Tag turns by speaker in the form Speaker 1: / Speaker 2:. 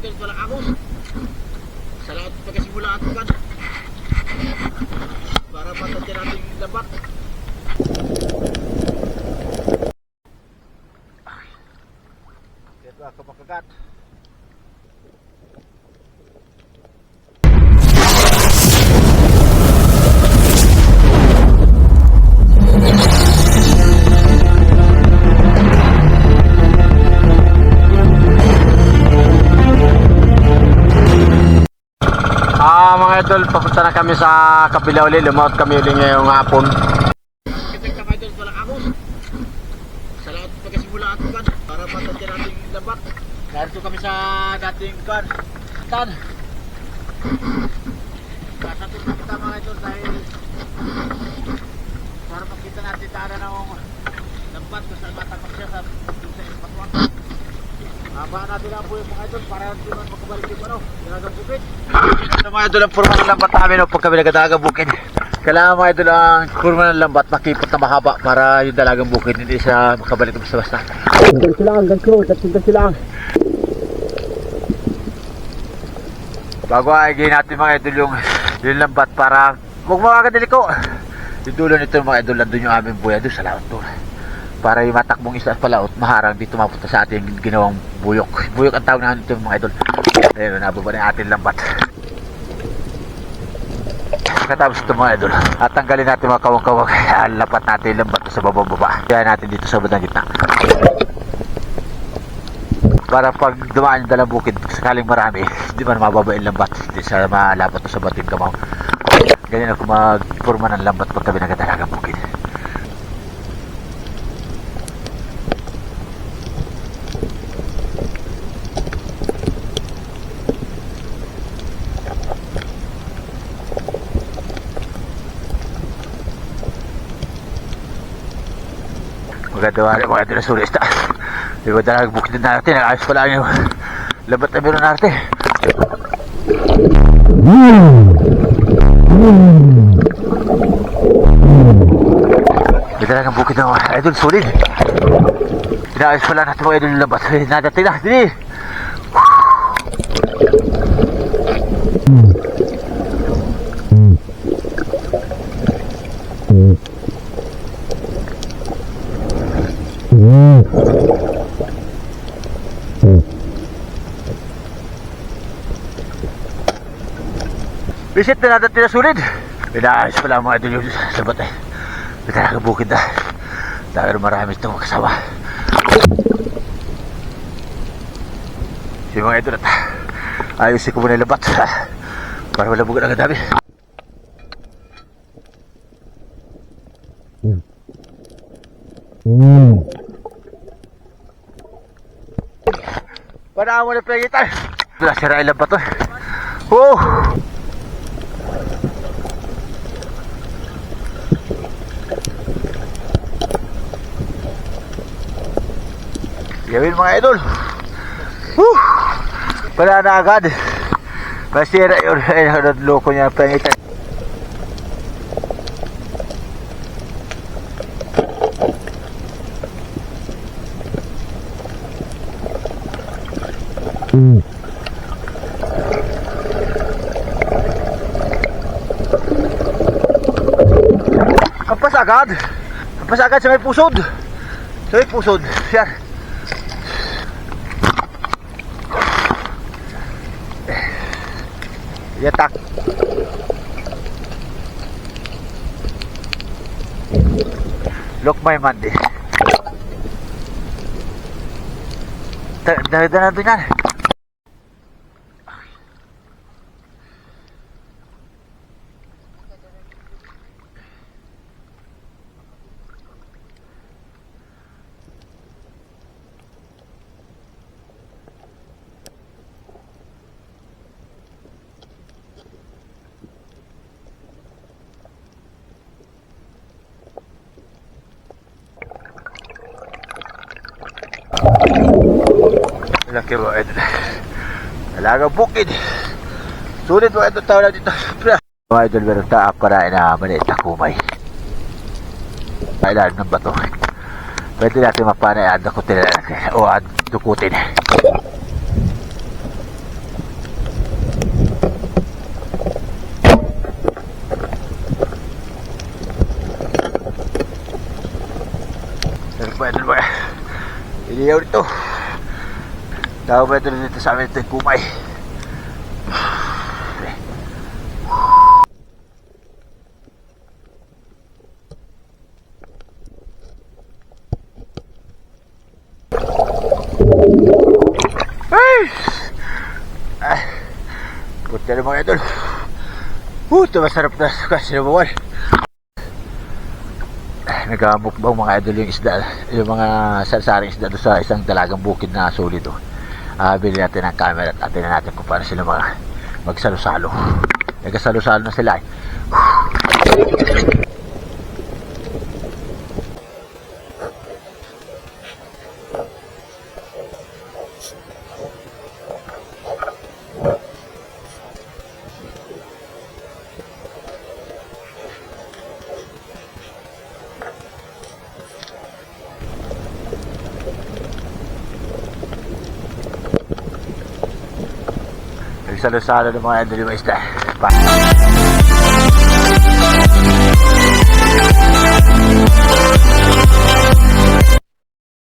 Speaker 1: idol, walang agos. Sa lahat pagkasimula at kan. Para patatin natin labat. Kaya ako makagat.
Speaker 2: Mga idol, papunta na kami sa kabila uli. Lumaut kami uli ngayong hapon.
Speaker 1: Kita mga idol, walang agos. Sa lahat pagkasimula at kan. Para patatin natin labat. Narito kami sa dating kan. Tan. Kasatid na kita mga idol dahil para makita natin tayo ng lambat kung saan matakot siya sa patuwang. Habaan natin lang po yung mga idol para hindi man makabalik yung dalagang bukid. Ito mga idol ang purma ng lambat namin pag kami nagdalagang bukid. Kailangan mga idol ang purma ng lambat makipot na mahaba para yung dalagang bukid hindi siya makabalik basta-basta. Ganti lang, ganti lang. Bago ay natin mga idol yung lambat para huwag makakadali ko. Yung dulo nito mga idol, nandun yung aming buya doon sa laot doon. Para yung matakbong isla at palaot, maharang dito mapunta sa ating ginawang buyok. Buyok ang tawag natin ito mga idol. Ayun, nababa na yung ating lambat. Katapos ito mga idol, at tanggalin natin mga kawang-kawang. Lapat natin yung lambat sa babang-baba. Kaya natin dito sa bandang gitna. Para pag dumaan yung dalang bukid, sakaling marami, hindi man mababa yung lambat. Hindi sa malapat sa bating kamaw. Ganyan ako magpurma ng lambat pag kami nagdalagang bukid. Magagawa rin mga ito na surista. Diba talagang bukid na natin, nag-ayos pa lang yung labat na meron natin. Diba talagang bukid na mga idol, solid. Inaayos pa lang natin mga idol yung labat. Nadating na, dili! Visit na natin na sulit. Pinaayos pala mga idol yung sabat eh. Talagang bukid na. Dahil marami itong kasawa. Yung mga idol at ayusin ko muna yung labat para wala bukid ang dami. Panaan mo na pegitan. Sira yung labat to. Oh! Gawin mga idol. Wala na agad. Masira yun. Loko niya pengitan. Kampas agad. Kampas agad sa may pusod. Sa may pusod. Yan. Yatak. Look my mandi. Dahil na doon yan. Laki ba ito? Talagang bukid. Sulit ba ito tao na dito? Mga idol, meron taak para na maliit na kumay. Kailan ng bato. Pwede natin mapanay at dukutin o at dukutin. kabilaw dito. Tawag ba ito dito sa amin ito yung kumay. Ay! Puti na mga idol. Ito masarap na kasi nabuwan. Nagkamukbang mga idol yung isda. Yung mga sarsaring isda doon sa isang dalagang bukid na sulit. Bili natin ang camera at atin na natin kung paano sila magsalo-salo. Nagkasalo-salo na sila. Nagsalo-salo ng mga idol yung isda.